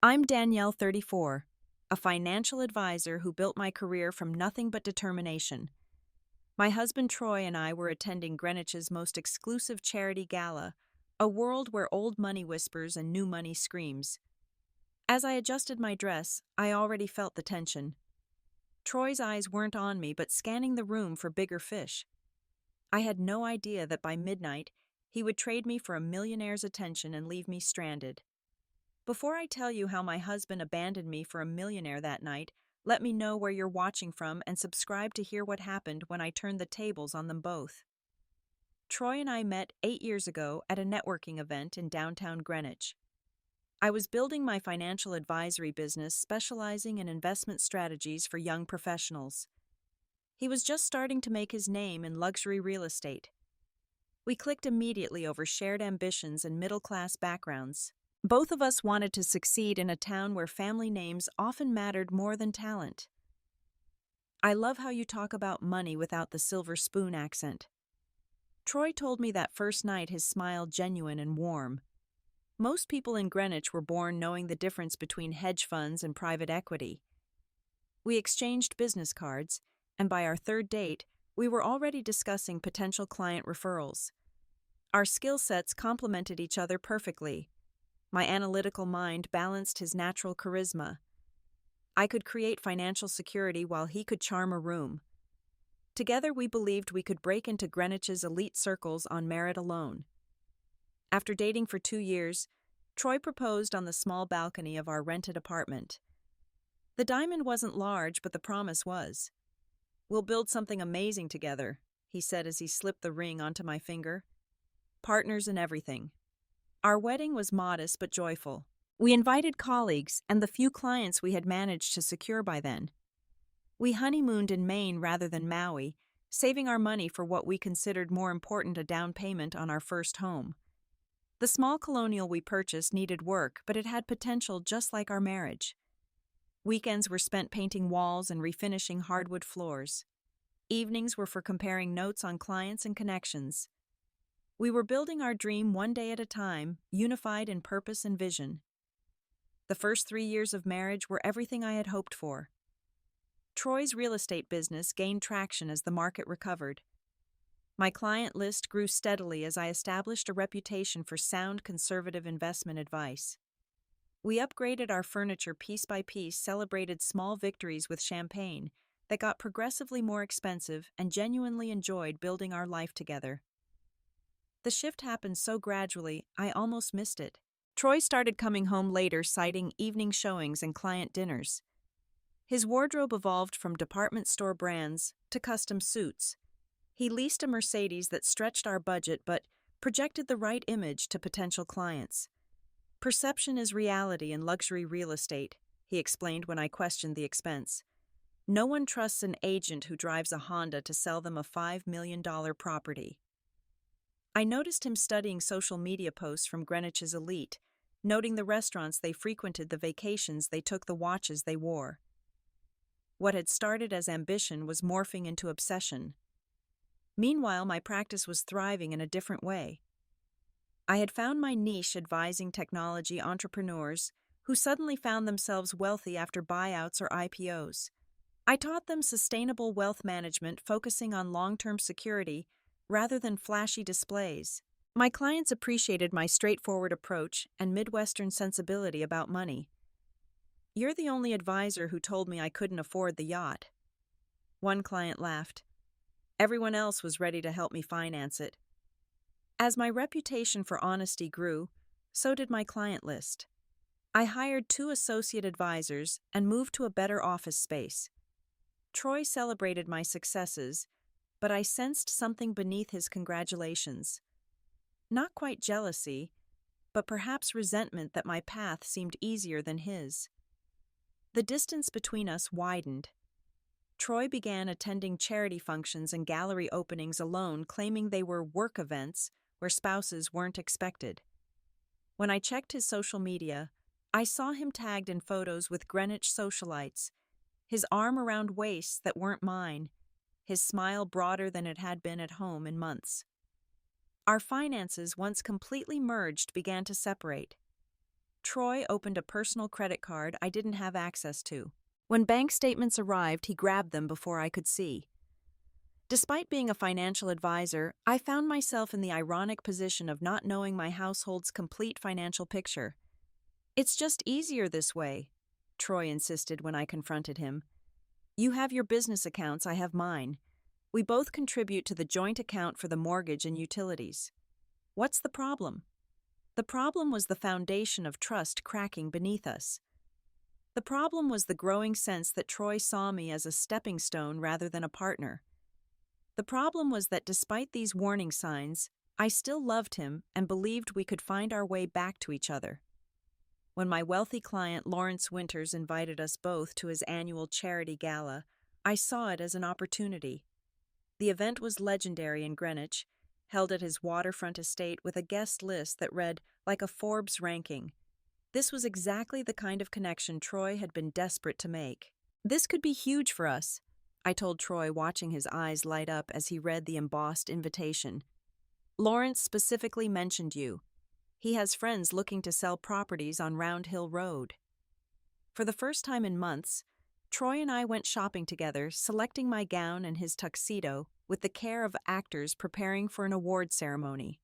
I'm Danielle, 34, a financial advisor who built my career from nothing but determination. My husband Troy and I were attending Greenwich's most exclusive charity gala, a world where old money whispers and new money screams. As I adjusted my dress, I already felt the tension. Troy's eyes weren't on me but scanning the room for bigger fish. I had no idea that by midnight, he would trade me for a millionaire's attention and leave me stranded. Before I tell you how my husband abandoned me for a millionaire that night, let me know where you're watching from and subscribe to hear what happened when I turned the tables on them both. Troy and I met 8 years ago at a networking event in downtown Greenwich. I was building my financial advisory business specializing in investment strategies for young professionals. He was just starting to make his name in luxury real estate. We clicked immediately over shared ambitions and middle-class backgrounds. Both of us wanted to succeed in a town where family names often mattered more than talent. I love how you talk about money without the silver spoon accent. Troy told me that first night his smile genuine and warm. Most people in Greenwich were born knowing the difference between hedge funds and private equity. We exchanged business cards, and by our third date, we were already discussing potential client referrals. Our skill sets complemented each other perfectly. My analytical mind balanced his natural charisma. I could create financial security while he could charm a room. Together we believed we could break into Greenwich's elite circles on merit alone. After dating for 2 years, Troy proposed on the small balcony of our rented apartment. The diamond wasn't large, but the promise was. "We'll build something amazing together," he said as he slipped the ring onto my finger. "Partners in everything." Our wedding was modest but joyful. We invited colleagues and the few clients we had managed to secure by then. We honeymooned in Maine rather than Maui, saving our money for what we considered more important, a down payment on our first home. The small colonial we purchased needed work, but it had potential just like our marriage. Weekends were spent painting walls and refinishing hardwood floors. Evenings were for comparing notes on clients and connections. We were building our dream one day at a time, unified in purpose and vision. The first 3 years of marriage were everything I had hoped for. Troy's real estate business gained traction as the market recovered. My client list grew steadily as I established a reputation for sound conservative investment advice. We upgraded our furniture piece by piece, celebrated small victories with champagne that got progressively more expensive, and genuinely enjoyed building our life together. The shift happened so gradually, I almost missed it. Troy started coming home later, citing evening showings and client dinners. His wardrobe evolved from department store brands to custom suits. He leased a Mercedes that stretched our budget but projected the right image to potential clients. "Perception is reality in luxury real estate," he explained when I questioned the expense. "No one trusts an agent who drives a Honda to sell them a $5 million property." I noticed him studying social media posts from Greenwich's elite, noting the restaurants they frequented, the vacations they took, the watches they wore. What had started as ambition was morphing into obsession. Meanwhile, my practice was thriving in a different way. I had found my niche advising technology entrepreneurs who suddenly found themselves wealthy after buyouts or IPOs. I taught them sustainable wealth management, focusing on long-term security rather than flashy displays. My clients appreciated my straightforward approach and Midwestern sensibility about money. "You're the only advisor who told me I couldn't afford the yacht." One client laughed. Everyone else was ready to help me finance it. As my reputation for honesty grew, so did my client list. I hired 2 associate advisors and moved to a better office space. Troy celebrated my successes, but I sensed something beneath his congratulations. Not quite jealousy, but perhaps resentment that my path seemed easier than his. The distance between us widened. Troy began attending charity functions and gallery openings alone, claiming they were work events where spouses weren't expected. When I checked his social media, I saw him tagged in photos with Greenwich socialites, his arm around waists that weren't mine, his smile broader than it had been at home in months. Our finances, once completely merged, began to separate. Troy opened a personal credit card I didn't have access to. When bank statements arrived, he grabbed them before I could see. Despite being a financial advisor, I found myself in the ironic position of not knowing my household's complete financial picture. "It's just easier this way," Troy insisted when I confronted him. "You have your business accounts, I have mine. We both contribute to the joint account for the mortgage and utilities. What's the problem?" The problem was the foundation of trust cracking beneath us. The problem was the growing sense that Troy saw me as a stepping stone rather than a partner. The problem was that despite these warning signs, I still loved him and believed we could find our way back to each other. When my wealthy client Lawrence Winters invited us both to his annual charity gala, I saw it as an opportunity. The event was legendary in Greenwich, held at his waterfront estate with a guest list that read like a Forbes ranking. This was exactly the kind of connection Troy had been desperate to make. "This could be huge for us," I told Troy, watching his eyes light up as he read the embossed invitation. "Lawrence specifically mentioned you. He has friends looking to sell properties on Round Hill Road." For the first time in months, Troy and I went shopping together, selecting my gown and his tuxedo with the care of actors preparing for an award ceremony.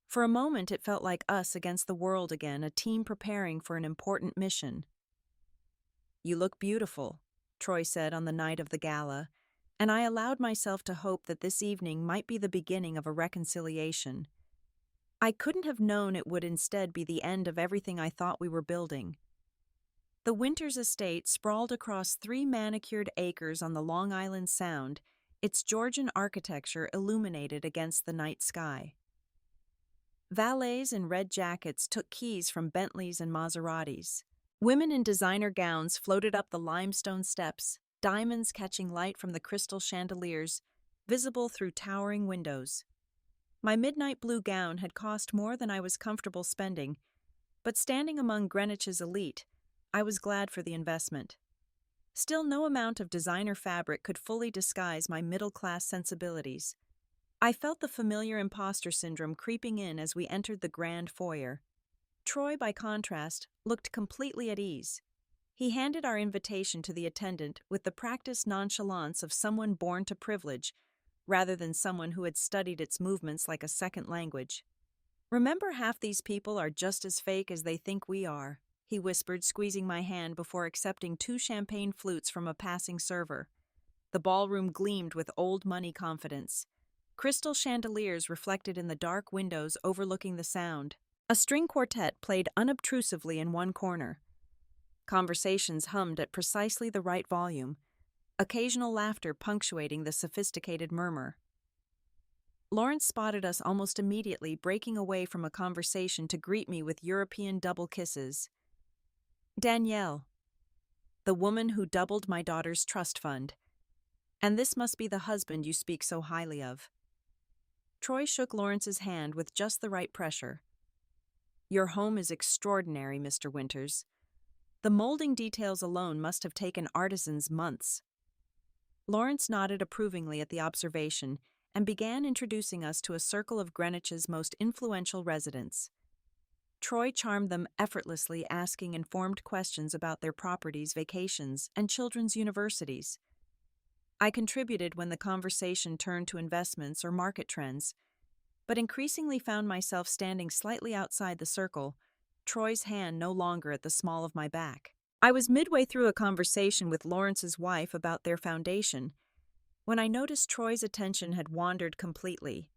For a moment, it felt like us against the world again, a team preparing for an important mission. "You look beautiful," Troy said on the night of the gala, and I allowed myself to hope that this evening might be the beginning of a reconciliation. I couldn't have known it would instead be the end of everything I thought we were building. The Winters estate sprawled across 3 manicured acres on the Long Island Sound, its Georgian architecture illuminated against the night sky. Valets in red jackets took keys from Bentleys and Maseratis. Women in designer gowns floated up the limestone steps, diamonds catching light from the crystal chandeliers, visible through towering windows. My midnight blue gown had cost more than I was comfortable spending, but standing among Greenwich's elite, I was glad for the investment. Still, no amount of designer fabric could fully disguise my middle-class sensibilities. I felt the familiar imposter syndrome creeping in as we entered the grand foyer. Troy, by contrast, looked completely at ease. He handed our invitation to the attendant with the practiced nonchalance of someone born to privilege, rather than someone who had studied its movements like a second language. "Remember, half these people are just as fake as they think we are," he whispered, squeezing my hand before accepting 2 champagne flutes from a passing server. The ballroom gleamed with old money confidence. Crystal chandeliers reflected in the dark windows overlooking the Sound. A string quartet played unobtrusively in one corner. Conversations hummed at precisely the right volume, occasional laughter punctuating the sophisticated murmur. Lawrence spotted us almost immediately, breaking away from a conversation to greet me with European double kisses. "Danielle, the woman who doubled my daughter's trust fund. And this must be the husband you speak so highly of." Troy shook Lawrence's hand with just the right pressure. "Your home is extraordinary, Mr. Winters. The molding details alone must have taken artisans months." Lawrence nodded approvingly at the observation and began introducing us to a circle of Greenwich's most influential residents. Troy charmed them effortlessly, asking informed questions about their properties, vacations, and children's universities. I contributed when the conversation turned to investments or market trends, but increasingly found myself standing slightly outside the circle, Troy's hand no longer at the small of my back. I was midway through a conversation with Lawrence's wife about their foundation when I noticed Troy's attention had wandered completely.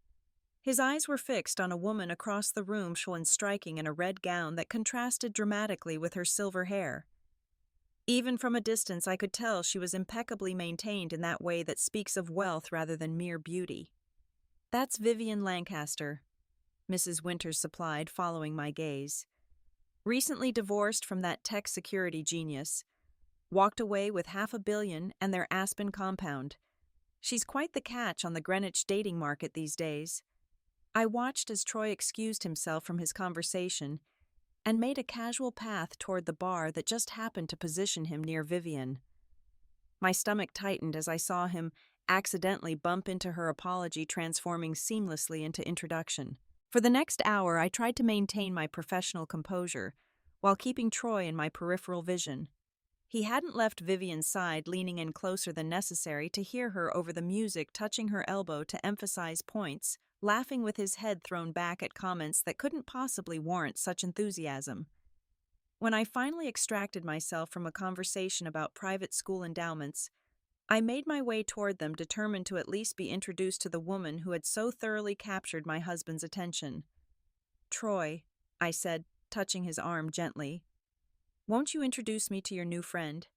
His eyes were fixed on a woman across the room, and striking in a red gown that contrasted dramatically with her silver hair. Even from a distance, I could tell she was impeccably maintained in that way that speaks of wealth rather than mere beauty. "That's Vivian Lancaster," Mrs. Winters supplied, following my gaze. "Recently divorced from that tech security genius. Walked away with $500 million and their Aspen compound. She's quite the catch on the Greenwich dating market these days." I watched as Troy excused himself from his conversation and made a casual path toward the bar that just happened to position him near Vivian. My stomach tightened as I saw him accidentally bump into her apology, transforming seamlessly into introduction. For the next hour, I tried to maintain my professional composure, while keeping Troy in my peripheral vision. He hadn't left Vivian's side, leaning in closer than necessary to hear her over the music, touching her elbow to emphasize points, laughing with his head thrown back at comments that couldn't possibly warrant such enthusiasm. When I finally extracted myself from a conversation about private school endowments, I made my way toward them, determined to at least be introduced to the woman who had so thoroughly captured my husband's attention. "Troy," I said, touching his arm gently, "won't you introduce me to your new friend?"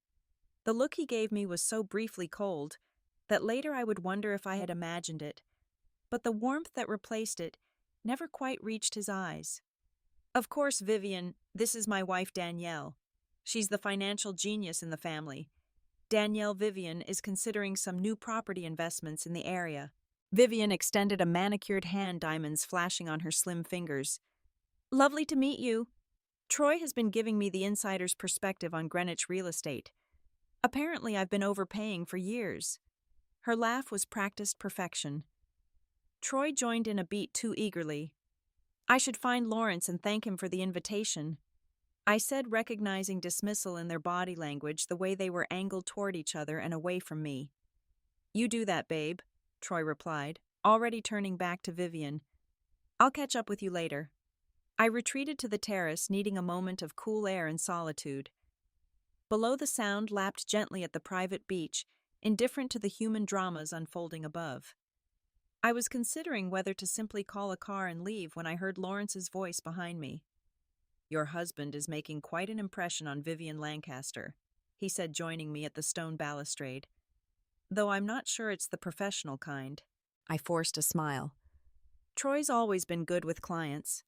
The look he gave me was so briefly cold that later I would wonder if I had imagined it, but the warmth that replaced it never quite reached his eyes. "Of course, Vivian, this is my wife Danielle. She's the financial genius in the family. Danielle Vivian is considering some new property investments in the area." Vivian extended a manicured hand, diamonds flashing on her slim fingers. "Lovely to meet you. Troy has been giving me the insider's perspective on Greenwich real estate. Apparently, I've been overpaying for years." Her laugh was practiced perfection. Troy joined in a beat too eagerly. "I should find Lawrence and thank him for the invitation," I said, recognizing dismissal in their body language, the way they were angled toward each other and away from me. "You do that, babe," Troy replied, already turning back to Vivian. "I'll catch up with you later." I retreated to the terrace, needing a moment of cool air and solitude. Below, the sound lapped gently at the private beach, indifferent to the human dramas unfolding above. I was considering whether to simply call a car and leave when I heard Lawrence's voice behind me. "Your husband is making quite an impression on Vivian Lancaster," he said, joining me at the stone balustrade. "Though I'm not sure it's the professional kind." I forced a smile. "Troy's always been good with clients."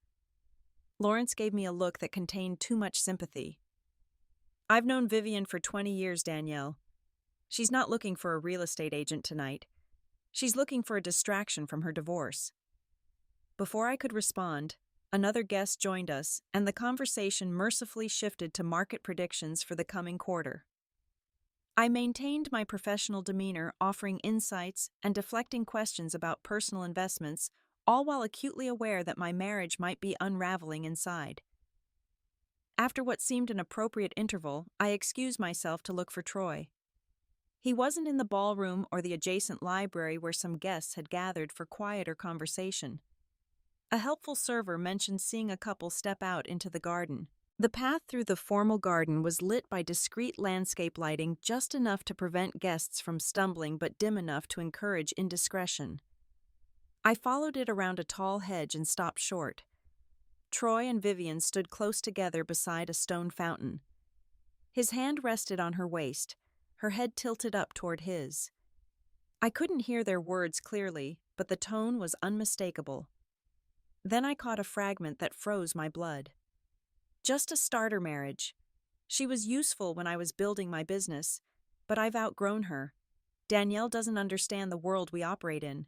Lawrence gave me a look that contained too much sympathy. "I've known Vivian for 20 years, Danielle. She's not looking for a real estate agent tonight. She's looking for a distraction from her divorce." Before I could respond, another guest joined us, and the conversation mercifully shifted to market predictions for the coming quarter. I maintained my professional demeanor, offering insights and deflecting questions about personal investments, all while acutely aware that my marriage might be unraveling inside. After what seemed an appropriate interval, I excused myself to look for Troy. He wasn't in the ballroom or the adjacent library where some guests had gathered for quieter conversation. A helpful server mentioned seeing a couple step out into the garden. The path through the formal garden was lit by discreet landscape lighting, just enough to prevent guests from stumbling but dim enough to encourage indiscretion. I followed it around a tall hedge and stopped short. Troy and Vivian stood close together beside a stone fountain. His hand rested on her waist, her head tilted up toward his. I couldn't hear their words clearly, but the tone was unmistakable. Then I caught a fragment that froze my blood. "Just a starter marriage. She was useful when I was building my business, but I've outgrown her. Danielle doesn't understand the world we operate in."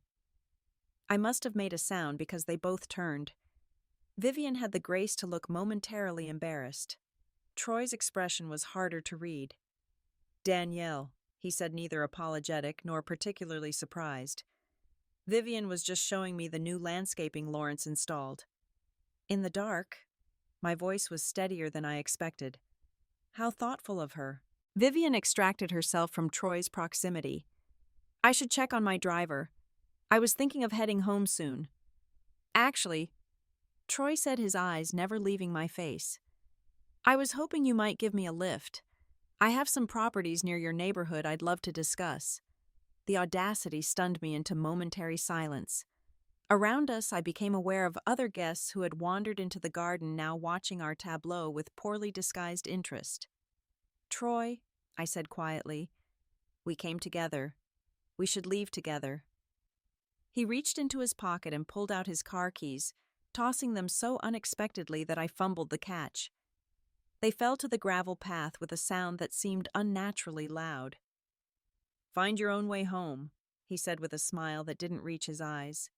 I must have made a sound because they both turned. Vivian had the grace to look momentarily embarrassed. Troy's expression was harder to read. "Danielle," he said, neither apologetic nor particularly surprised. "Vivian was just showing me the new landscaping Lawrence installed." In the dark, my voice was steadier than I expected. How thoughtful of her. Vivian extracted herself from Troy's proximity. "I should check on my driver. I was thinking of heading home soon." "Actually," Troy said, his eyes never leaving my face, "I was hoping you might give me a lift. I have some properties near your neighborhood I'd love to discuss." The audacity stunned me into momentary silence. Around us, I became aware of other guests who had wandered into the garden, now watching our tableau with poorly disguised interest. "Troy," I said quietly, "we came together. We should leave together." He reached into his pocket and pulled out his car keys, tossing them so unexpectedly that I fumbled the catch. They fell to the gravel path with a sound that seemed unnaturally loud. "Find your own way home," he said with a smile that didn't reach his eyes.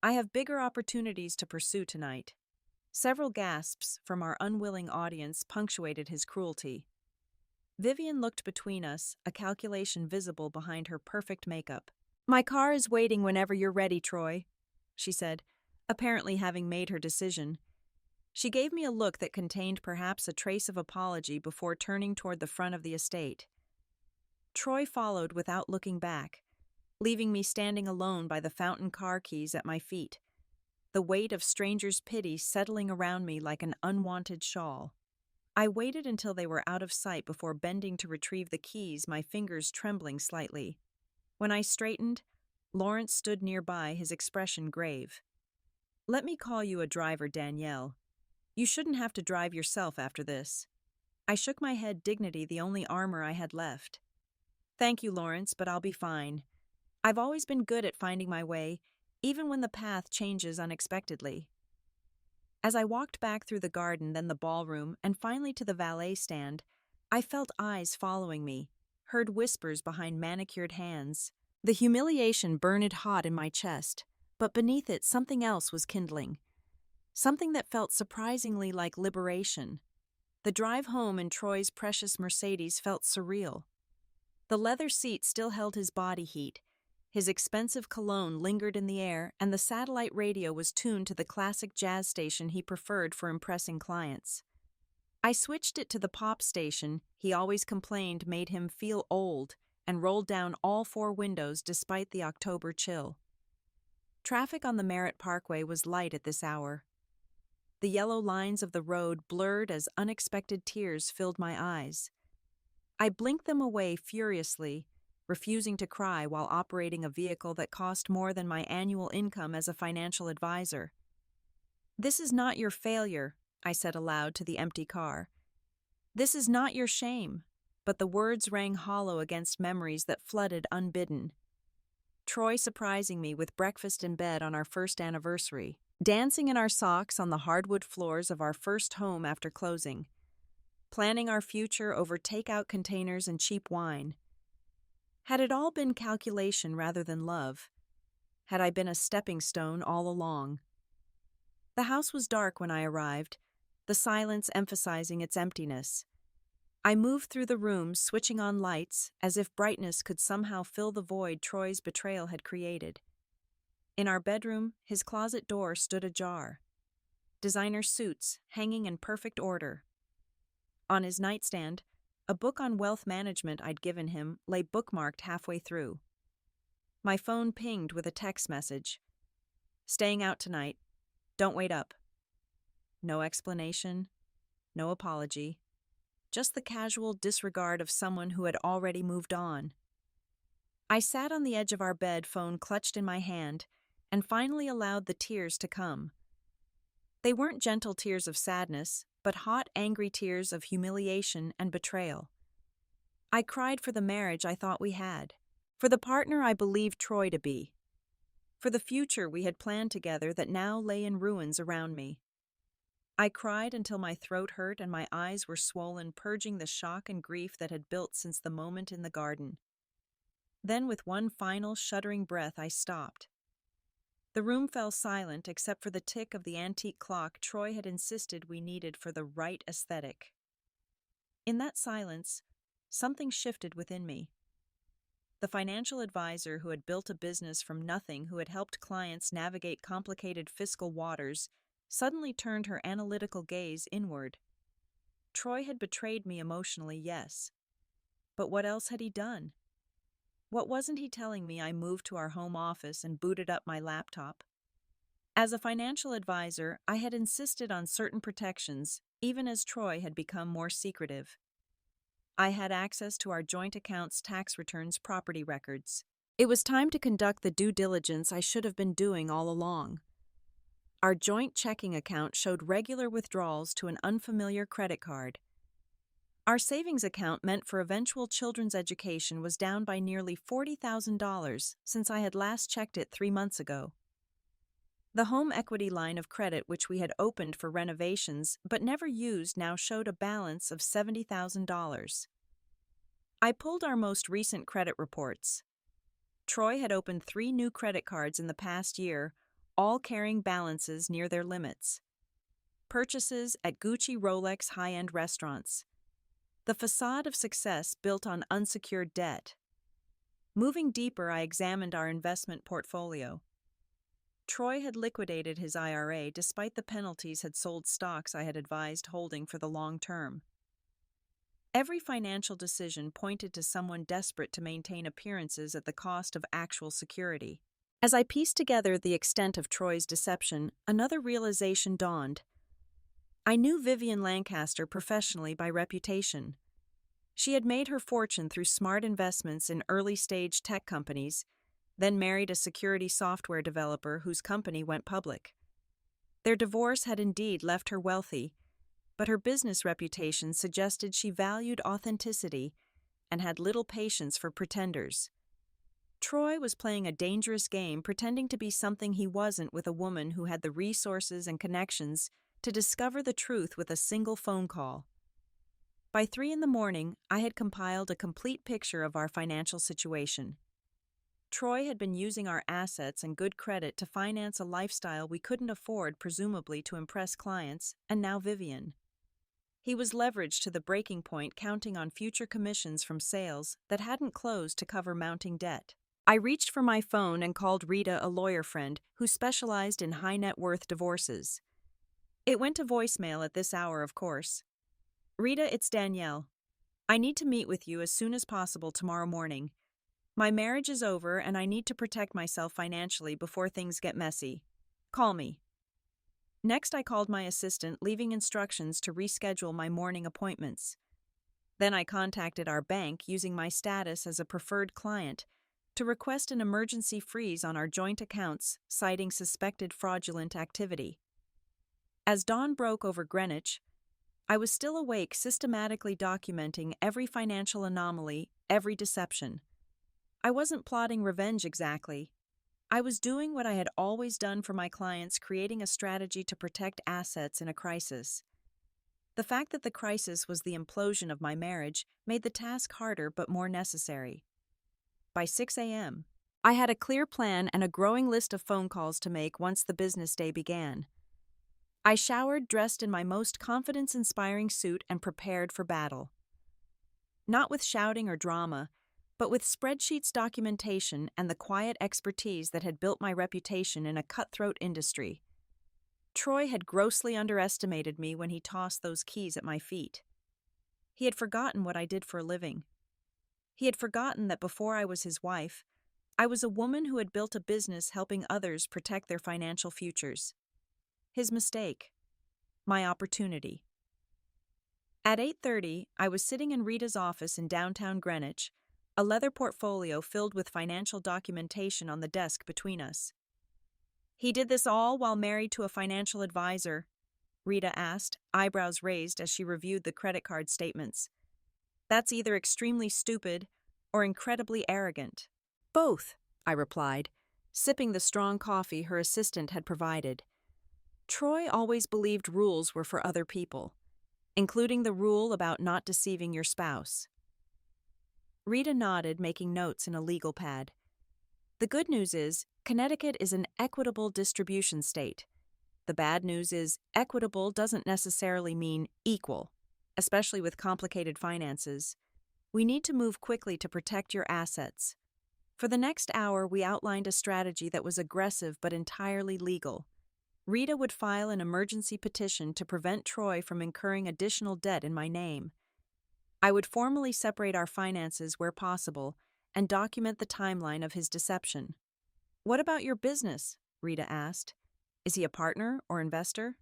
"I have bigger opportunities to pursue tonight." Several gasps from our unwilling audience punctuated his cruelty. Vivian looked between us, a calculation visible behind her perfect makeup. "My car is waiting whenever you're ready, Troy," she said, apparently having made her decision. She gave me a look that contained perhaps a trace of apology before turning toward the front of the estate. Troy followed without looking back, leaving me standing alone by the fountain car keys at my feet, the weight of strangers' pity settling around me like an unwanted shawl. I waited until they were out of sight before bending to retrieve the keys, my fingers trembling slightly. When I straightened, Lawrence stood nearby, his expression grave. "Let me call you a driver, Danielle. You shouldn't have to drive yourself after this." I shook my head, dignity the only armor I had left. "Thank you, Lawrence, but I'll be fine. I've always been good at finding my way, even when the path changes unexpectedly." As I walked back through the garden, then the ballroom, and finally to the valet stand, I felt eyes following me, heard whispers behind manicured hands. The humiliation burned hot in my chest, but beneath it something else was kindling. Something that felt surprisingly like liberation. The drive home in Troy's precious Mercedes felt surreal. The leather seat still held his body heat. His expensive cologne lingered in the air, and the satellite radio was tuned to the classic jazz station he preferred for impressing clients. I switched it to the pop station he always complained made him feel old, and rolled down all four windows despite the October chill. Traffic on the Merritt Parkway was light at this hour. The yellow lines of the road blurred as unexpected tears filled my eyes. I blinked them away furiously, refusing to cry while operating a vehicle that cost more than my annual income as a financial advisor. "This is not your failure," I said aloud to the empty car. "This is not your shame," but the words rang hollow against memories that flooded unbidden. Troy surprising me with breakfast in bed on our first anniversary, dancing in our socks on the hardwood floors of our first home after closing, planning our future over takeout containers and cheap wine. Had it all been calculation rather than love? Had I been a stepping stone all along? The house was dark when I arrived, the silence emphasizing its emptiness. I moved through the rooms, switching on lights, as if brightness could somehow fill the void Troy's betrayal had created. In our bedroom, his closet door stood ajar. Designer suits hanging in perfect order. On his nightstand, a book on wealth management I'd given him lay bookmarked halfway through. My phone pinged with a text message. "Staying out tonight. Don't wait up." No explanation, no apology, just the casual disregard of someone who had already moved on. I sat on the edge of our bed, phone clutched in my hand, and finally allowed the tears to come. They weren't gentle tears of sadness, but hot, angry tears of humiliation and betrayal. I cried for the marriage I thought we had, for the partner I believed Troy to be, for the future we had planned together that now lay in ruins around me. I cried until my throat hurt and my eyes were swollen, purging the shock and grief that had built since the moment in the garden. Then, with one final shuddering breath, I stopped. The room fell silent except for the tick of the antique clock Troy had insisted we needed for the right aesthetic. In that silence, something shifted within me. The financial advisor who had built a business from nothing, who had helped clients navigate complicated fiscal waters, suddenly turned her analytical gaze inward. Troy had betrayed me emotionally, yes. But what else had he done? What wasn't he telling me? I moved to our home office and booted up my laptop. As a financial advisor, I had insisted on certain protections, even as Troy had become more secretive. I had access to our joint accounts, tax returns, property records. It was time to conduct the due diligence I should have been doing all along. Our joint checking account showed regular withdrawals to an unfamiliar credit card. Our savings account meant for eventual children's education was down by nearly $40,000 since I had last checked it 3 months ago. The home equity line of credit, which we had opened for renovations but never used, now showed a balance of $70,000. I pulled our most recent credit reports. Troy had opened 3 new credit cards in the past year, all carrying balances near their limits. Purchases at Gucci, Rolex, high-end restaurants. The facade of success built on unsecured debt. Moving deeper, I examined our investment portfolio. Troy had liquidated his IRA despite the penalties had sold stocks I had advised holding for the long term. Every financial decision pointed to someone desperate to maintain appearances at the cost of actual security. As I pieced together the extent of Troy's deception, another realization dawned. I knew Vivian Lancaster professionally by reputation. She had made her fortune through smart investments in early-stage tech companies, then married a security software developer whose company went public. Their divorce had indeed left her wealthy, but her business reputation suggested she valued authenticity and had little patience for pretenders. Troy was playing a dangerous game, pretending to be something he wasn't with a woman who had the resources and connections to discover the truth with a single phone call. By 3 a.m, I had compiled a complete picture of our financial situation. Troy had been using our assets and good credit to finance a lifestyle we couldn't afford, presumably to impress clients, and now Vivian. He was leveraged to the breaking point, counting on future commissions from sales that hadn't closed to cover mounting debt. I reached for my phone and called Rita, a lawyer friend who specialized in high-net-worth divorces. It went to voicemail at this hour, of course. Rita, it's Danielle. I need to meet with you as soon as possible tomorrow morning. My marriage is over and I need to protect myself financially before things get messy. Call me. Next, I called my assistant, leaving instructions to reschedule my morning appointments. Then I contacted our bank using my status as a preferred client to request an emergency freeze on our joint accounts, citing suspected fraudulent activity. As dawn broke over Greenwich, I was still awake, systematically documenting every financial anomaly, every deception. I wasn't plotting revenge exactly. I was doing what I had always done for my clients, creating a strategy to protect assets in a crisis. The fact that the crisis was the implosion of my marriage made the task harder but more necessary. By 6 a.m., I had a clear plan and a growing list of phone calls to make once the business day began. I showered, dressed in my most confidence-inspiring suit, and prepared for battle. Not with shouting or drama, but with spreadsheets, documentation, and the quiet expertise that had built my reputation in a cutthroat industry. Troy had grossly underestimated me when he tossed those keys at my feet. He had forgotten what I did for a living. He had forgotten that before I was his wife, I was a woman who had built a business helping others protect their financial futures. His mistake. My opportunity. At 8:30, I was sitting in Rita's office in downtown Greenwich, a leather portfolio filled with financial documentation on the desk between us. He did this all while married to a financial advisor? Rita asked, eyebrows raised as she reviewed the credit card statements. That's either extremely stupid or incredibly arrogant. Both, I replied, sipping the strong coffee her assistant had provided. Troy always believed rules were for other people, including the rule about not deceiving your spouse. Rita nodded, making notes in a legal pad. The good news is, Connecticut is an equitable distribution state. The bad news is, equitable doesn't necessarily mean equal, especially with complicated finances. We need to move quickly to protect your assets. For the next hour, we outlined a strategy that was aggressive but entirely legal. Rita would file an emergency petition to prevent Troy from incurring additional debt in my name. I would formally separate our finances where possible and document the timeline of his deception. What about your business? Rita asked. Is he a partner or investor?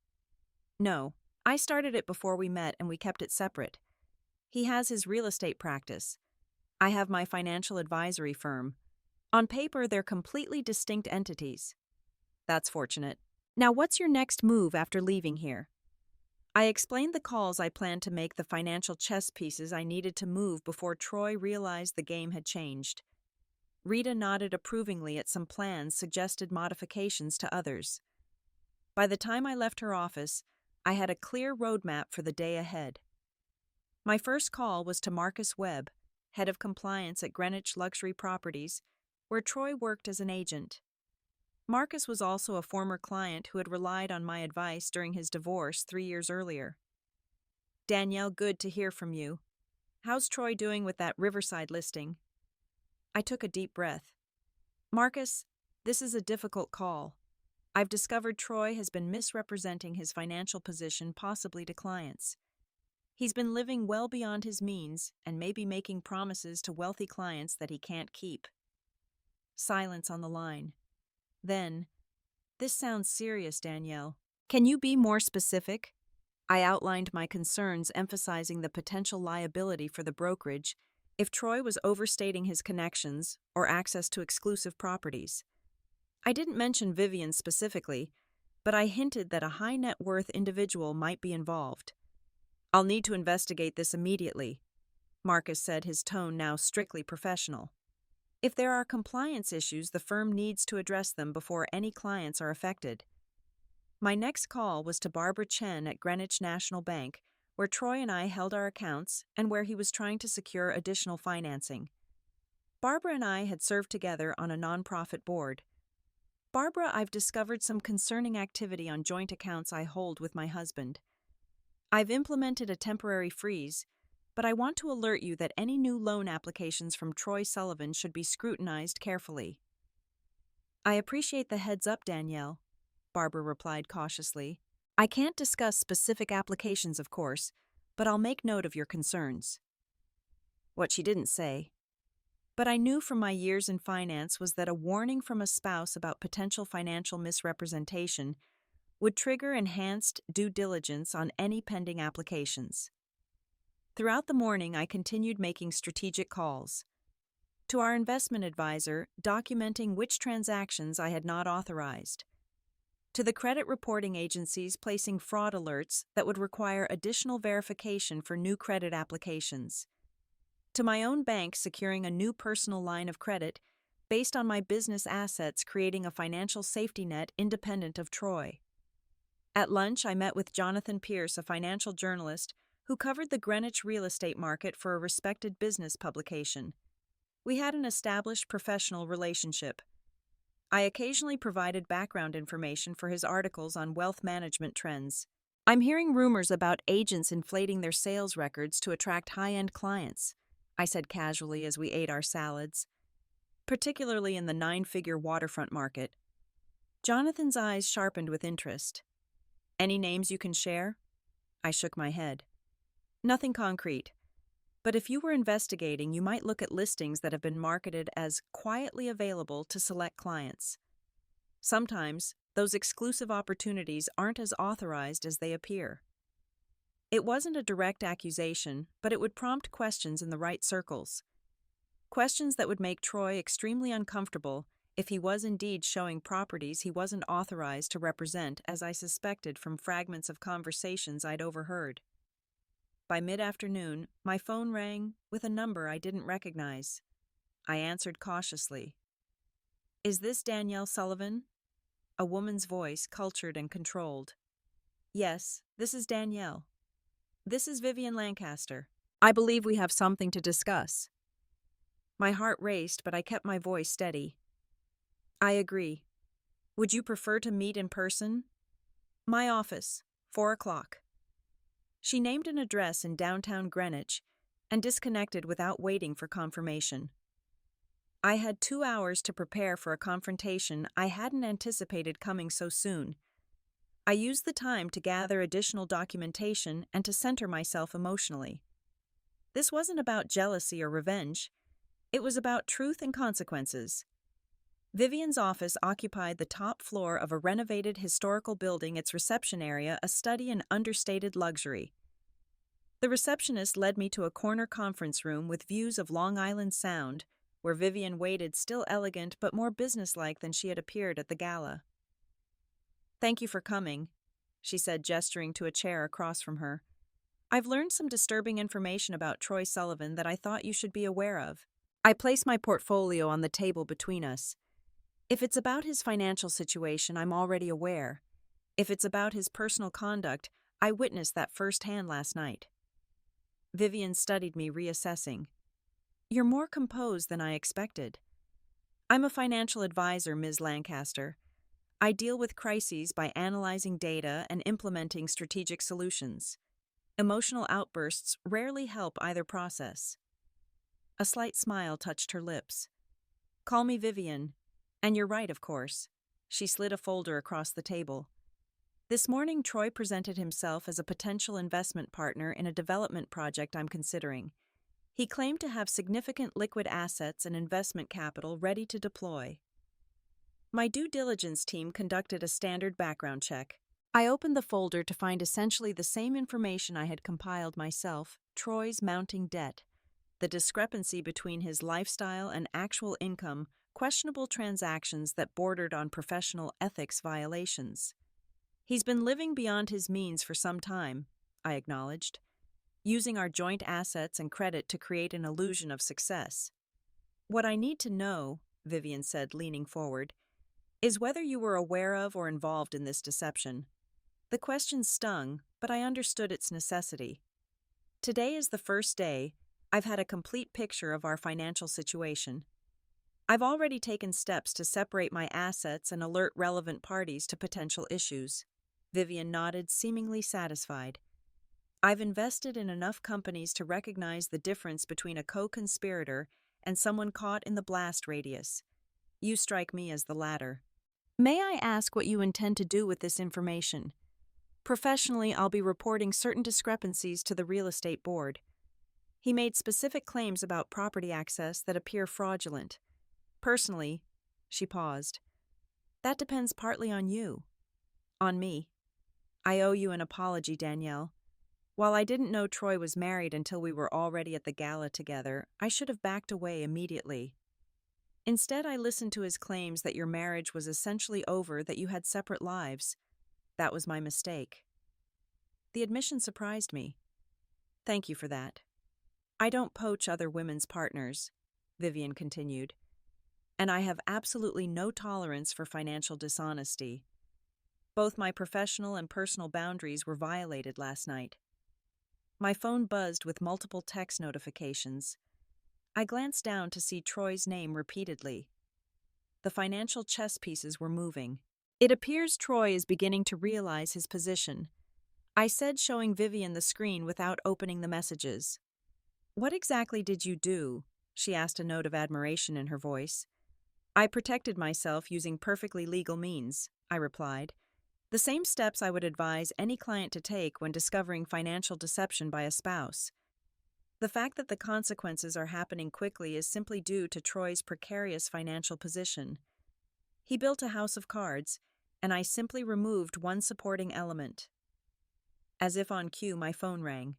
No, I started it before we met and we kept it separate. He has his real estate practice. I have my financial advisory firm. On paper, they're completely distinct entities. That's fortunate. Now, what's your next move after leaving here? I explained the calls I planned to make, the financial chess pieces I needed to move before Troy realized the game had changed. Rita nodded approvingly at some plans, suggested modifications to others. By the time I left her office, I had a clear roadmap for the day ahead. My first call was to Marcus Webb, head of compliance at Greenwich Luxury Properties, where Troy worked as an agent. Marcus was also a former client who had relied on my advice during his divorce 3 years earlier. Danielle, good to hear from you. How's Troy doing with that Riverside listing? I took a deep breath. Marcus, this is a difficult call. I've discovered Troy has been misrepresenting his financial position, possibly to clients. He's been living well beyond his means and may be making promises to wealthy clients that he can't keep. Silence on the line. Then, "This sounds serious, Danielle. Can you be more specific?" I outlined my concerns, emphasizing the potential liability for the brokerage if Troy was overstating his connections or access to exclusive properties. I didn't mention Vivian specifically, but I hinted that a high net worth individual might be involved. "I'll need to investigate this immediately," Marcus said, his tone now strictly professional. "If there are compliance issues, the firm needs to address them before any clients are affected." My next call was to Barbara Chen at Greenwich National Bank, where Troy and I held our accounts and where he was trying to secure additional financing. Barbara and I had served together on a nonprofit board. "Barbara, I've discovered some concerning activity on joint accounts I hold with my husband. I've implemented a temporary freeze, but I want to alert you that any new loan applications from Troy Sullivan should be scrutinized carefully." "I appreciate the heads up, Danielle," Barbara replied cautiously. "I can't discuss specific applications, of course, but I'll make note of your concerns." What she didn't say, but I knew from my years in finance, was that a warning from a spouse about potential financial misrepresentation would trigger enhanced due diligence on any pending applications. Throughout the morning, I continued making strategic calls. To our investment advisor, documenting which transactions I had not authorized. To the credit reporting agencies, placing fraud alerts that would require additional verification for new credit applications. To my own bank, securing a new personal line of credit based on my business assets, creating a financial safety net independent of Troy. At lunch, I met with Jonathan Pierce, a financial journalist who covered the Greenwich real estate market for a respected business publication. We had an established professional relationship. I occasionally provided background information for his articles on wealth management trends. "I'm hearing rumors about agents inflating their sales records to attract high-end clients," I said casually as we ate our salads, "particularly in the 9-figure waterfront market." Jonathan's eyes sharpened with interest. "Any names you can share?" I shook my head. "Nothing concrete. But if you were investigating, you might look at listings that have been marketed as quietly available to select clients. Sometimes, those exclusive opportunities aren't as authorized as they appear." It wasn't a direct accusation, but it would prompt questions in the right circles. Questions that would make Troy extremely uncomfortable if he was indeed showing properties he wasn't authorized to represent, as I suspected from fragments of conversations I'd overheard. By mid-afternoon, my phone rang with a number I didn't recognize. I answered cautiously. "Is this Danielle Sullivan?" A woman's voice, cultured and controlled. "Yes, this is Danielle." "This is Vivian Lancaster. I believe we have something to discuss." My heart raced, but I kept my voice steady. "I agree. Would you prefer to meet in person?" "My office, 4 o'clock. She named an address in downtown Greenwich and disconnected without waiting for confirmation. I had 2 hours to prepare for a confrontation I hadn't anticipated coming so soon. I used the time to gather additional documentation and to center myself emotionally. This wasn't about jealousy or revenge. It was about truth and consequences. Vivian's office occupied the top floor of a renovated historical building, its reception area a study in understated luxury. The receptionist led me to a corner conference room with views of Long Island Sound, where Vivian waited, still elegant but more businesslike than she had appeared at the Gala. "Thank you for coming," she said, gesturing to a chair across from her. "I've learned some disturbing information about Troy Sullivan that I thought you should be aware of." I placed my portfolio on the table between us. "If it's about his financial situation, I'm already aware. If it's about his personal conduct, I witnessed that firsthand last night." Vivian studied me, reassessing. "You're more composed than I expected." "I'm a financial advisor, Ms. Lancaster. I deal with crises by analyzing data and implementing strategic solutions. Emotional outbursts rarely help either process." A slight smile touched her lips. "Call me Vivian. And you're right, of course. She slid a folder across the table. This morning, Troy presented himself as a potential investment partner in a development project I'm considering. He claimed to have significant liquid assets and investment capital ready to deploy. My due diligence team conducted a standard background check. I opened the folder to find essentially the same information I had compiled myself: Troy's mounting debt, the discrepancy between his lifestyle and actual income, questionable transactions that bordered on professional ethics violations. He's been living beyond his means for some time, I acknowledged, using our joint assets and credit to create an illusion of success. What I need to know, Vivian said, leaning forward, is whether you were aware of or involved in this deception. The question stung, but I understood its necessity. Today is the first day I've had a complete picture of our financial situation. I've already taken steps to separate my assets and alert relevant parties to potential issues. Vivian nodded, seemingly satisfied. I've invested in enough companies to recognize the difference between a co-conspirator and someone caught in the blast radius. You strike me as the latter. May I ask what you intend to do with this information? Professionally, I'll be reporting certain discrepancies to the real estate board. He made specific claims about property access that appear fraudulent. Personally, she paused, that depends partly on you. On me. I owe you an apology, Danielle. While I didn't know Troy was married until we were already at the gala together, I should have backed away immediately. Instead, I listened to his claims that your marriage was essentially over, that you had separate lives. That was my mistake. The admission surprised me. Thank you for that. I don't poach other women's partners, Vivian continued, and I have absolutely no tolerance for financial dishonesty. Both my professional and personal boundaries were violated last night. My phone buzzed with multiple text notifications. I glanced down to see Troy's name repeatedly. The financial chess pieces were moving. It appears Troy is beginning to realize his position, I said, showing Vivian the screen without opening the messages. What exactly did you do? She asked, a note of admiration in her voice. I protected myself using perfectly legal means, I replied. The same steps I would advise any client to take when discovering financial deception by a spouse. The fact that the consequences are happening quickly is simply due to Troy's precarious financial position. He built a house of cards, and I simply removed one supporting element. As if on cue, my phone rang.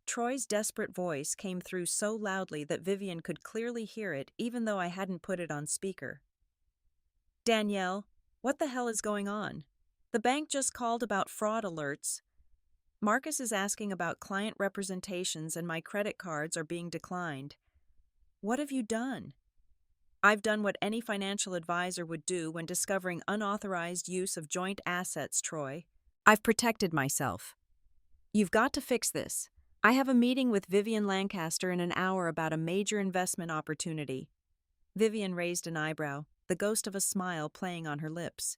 Troy's desperate voice came through so loudly that Vivian could clearly hear it, even though I hadn't put it on speaker. Danielle, what the hell is going on? The bank just called about fraud alerts. Marcus is asking about client representations and my credit cards are being declined. What have you done? I've done what any financial advisor would do when discovering unauthorized use of joint assets, Troy. I've protected myself. You've got to fix this. I have a meeting with Vivian Lancaster in an hour about a major investment opportunity. Vivian raised an eyebrow, the ghost of a smile playing on her lips.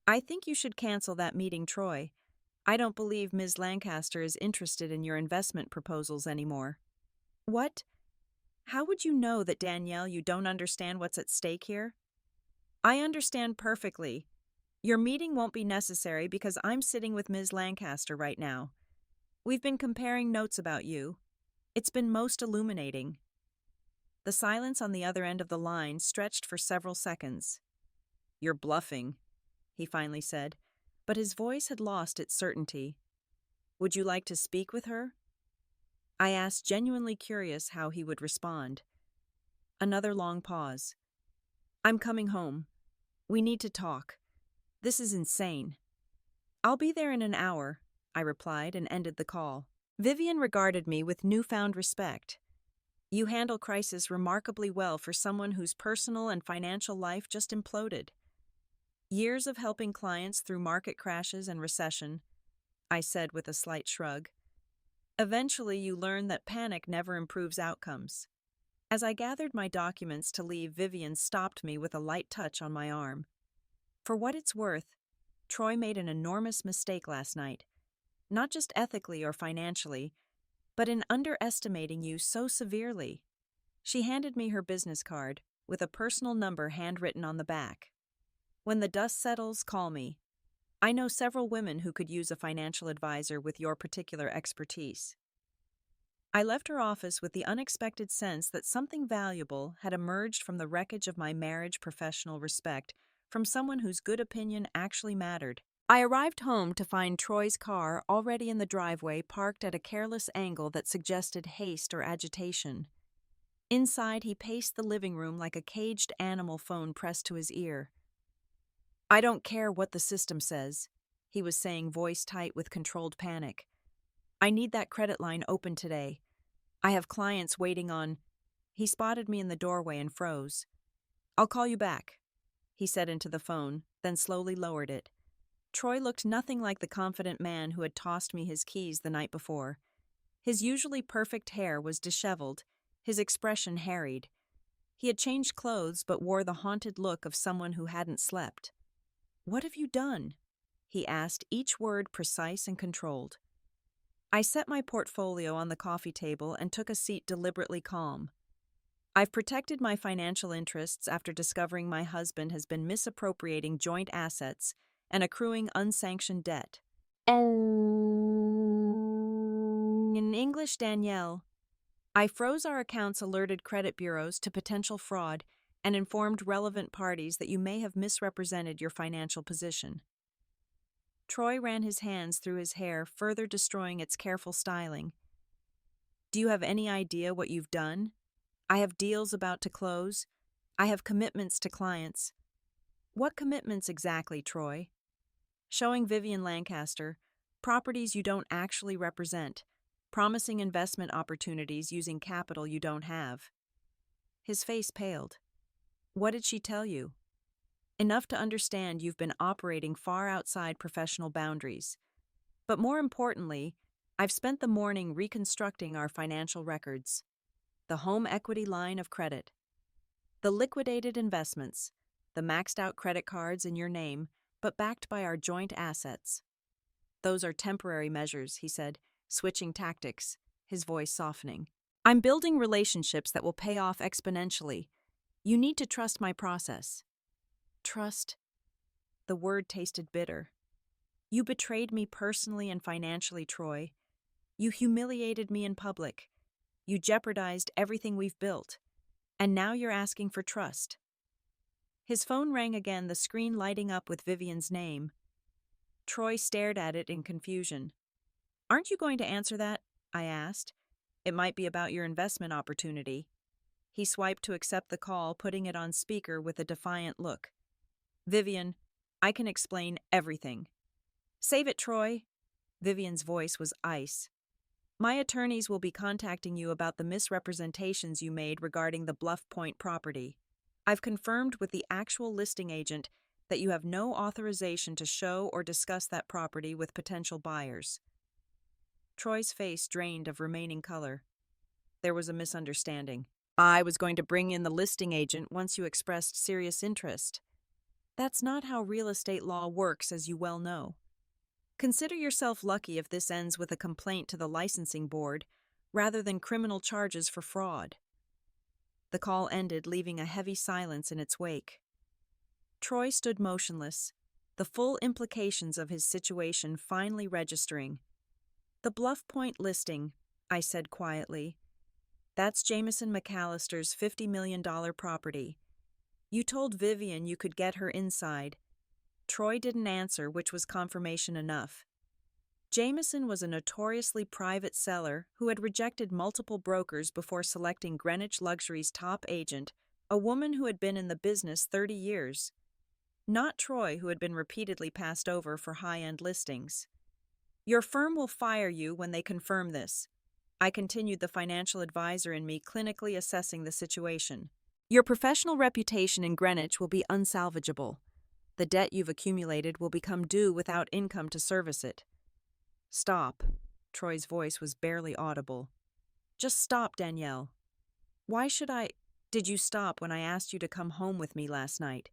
I think you should cancel that meeting, Troy. I don't believe Ms. Lancaster is interested in your investment proposals anymore. What? How would you know that, Danielle, you don't understand what's at stake here? I understand perfectly. Your meeting won't be necessary because I'm sitting with Ms. Lancaster right now. We've been comparing notes about you. It's been most illuminating. The silence on the other end of the line stretched for several seconds. You're bluffing, he finally said, but his voice had lost its certainty. Would you like to speak with her? I asked, genuinely curious how he would respond. Another long pause. I'm coming home. We need to talk. This is insane. I'll be there in an hour, I replied and ended the call. Vivian regarded me with newfound respect. You handle crisis remarkably well for someone whose personal and financial life just imploded. Years of helping clients through market crashes and recession, I said with a slight shrug. Eventually, you learn that panic never improves outcomes. As I gathered my documents to leave, Vivian stopped me with a light touch on my arm. For what it's worth, Troy made an enormous mistake last night, not just ethically or financially, but in underestimating you so severely. She handed me her business card, with a personal number handwritten on the back. When the dust settles, call me. I know several women who could use a financial advisor with your particular expertise. I left her office with the unexpected sense that something valuable had emerged from the wreckage of my marriage professional respect from someone whose good opinion actually mattered. I arrived home to find Troy's car already in the driveway, parked at a careless angle that suggested haste or agitation. Inside, he paced the living room like a caged animal, phone pressed to his ear. "I don't care what the system says," he was saying, voice tight with controlled panic. "I need that credit line open today. I have clients waiting on—" He spotted me in the doorway and froze. "I'll call you back," he said into the phone, then slowly lowered it. Troy looked nothing like the confident man who had tossed me his keys the night before. His usually perfect hair was disheveled, his expression harried. He had changed clothes but wore the haunted look of someone who hadn't slept. "What have you done?" he asked, each word precise and controlled. I set my portfolio on the coffee table and took a seat, deliberately calm. "I've protected my financial interests after discovering my husband has been misappropriating joint assets and accruing unsanctioned debt." In English, Danielle. I froze our accounts, alerted credit bureaus to potential fraud, and informed relevant parties that you may have misrepresented your financial position. Troy ran his hands through his hair, further destroying its careful styling. "Do you have any idea what you've done? I have deals about to close. I have commitments to clients." "What commitments exactly, Troy?" "Showing Vivian Lancaster properties you don't actually represent, promising investment opportunities using capital you don't have." His face paled. "What did she tell you?" "Enough to understand you've been operating far outside professional boundaries. But more importantly, I've spent the morning reconstructing our financial records. The home equity line of credit, the liquidated investments, the maxed out credit cards in your name, but backed by our joint assets. Those are temporary measures," he said, switching tactics, his voice softening. "I'm building relationships that will pay off exponentially. You need to trust my process." "Trust?" The word tasted bitter. "You betrayed me personally and financially, Troy. You humiliated me in public. You jeopardized everything we've built. And now you're asking for trust." His phone rang again, the screen lighting up with Vivian's name. Troy stared at it in confusion. "Aren't you going to answer that?" I asked. "It might be about your investment opportunity." He swiped to accept the call, putting it on speaker with a defiant look. "Vivian, I can explain everything." "Save it, Troy." Vivian's voice was ice. "My attorneys will be contacting you about the misrepresentations you made regarding the Bluff Point property. I've confirmed with the actual listing agent that you have no authorization to show or discuss that property with potential buyers." Troy's face drained of remaining color. "There was a misunderstanding. I was going to bring in the listing agent once you expressed serious interest. That's not how real estate law works, as you well know. Consider yourself lucky if this ends with a complaint to the licensing board, rather than criminal charges for fraud." The call ended, leaving a heavy silence in its wake. Troy stood motionless, the full implications of his situation finally registering. "The Bluff Point listing," I said quietly. "That's Jameson McAllister's $50 million property. You told Vivian you could get her inside." Troy didn't answer, which was confirmation enough. Jameson was a notoriously private seller who had rejected multiple brokers before selecting Greenwich Luxury's top agent, a woman who had been in the business 30 years. Not Troy, who had been repeatedly passed over for high-end listings. "Your firm will fire you when they confirm this," I continued, the financial advisor in me clinically assessing the situation. "Your professional reputation in Greenwich will be unsalvageable. The debt you've accumulated will become due without income to service it." "Stop." Troy's voice was barely audible. "Just stop, Danielle." "Why should I—" "Did you stop when I asked you to come home with me last night?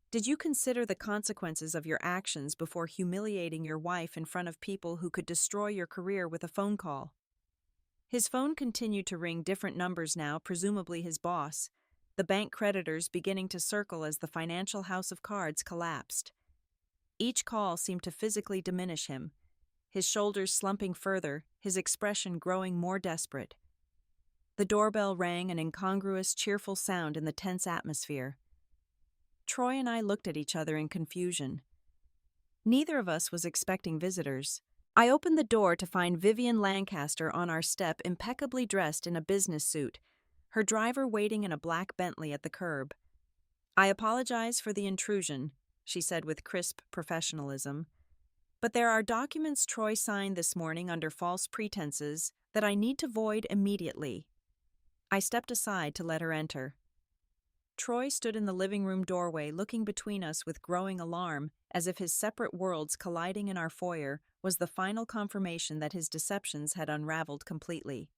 Did you consider the consequences of your actions before humiliating your wife in front of people who could destroy your career with a phone call?" His phone continued to ring, different numbers now, presumably his boss. the bank creditors beginning to circle as the financial house of cards collapsed. Each call seemed to physically diminish him, his shoulders slumping further, his expression growing more desperate. The doorbell rang, an incongruous, cheerful sound in the tense atmosphere. Troy and I looked at each other in confusion. Neither of us was expecting visitors. I opened the door to find Vivian Lancaster on our step, impeccably dressed in a business suit, her driver waiting in a black Bentley at the curb. "I apologize for the intrusion," she said with crisp professionalism, "but there are documents Troy signed this morning under false pretenses that I need to void immediately." I stepped aside to let her enter. Troy stood in the living room doorway, looking between us with growing alarm, as if his separate worlds colliding in our foyer was the final confirmation that his deceptions had unraveled completely.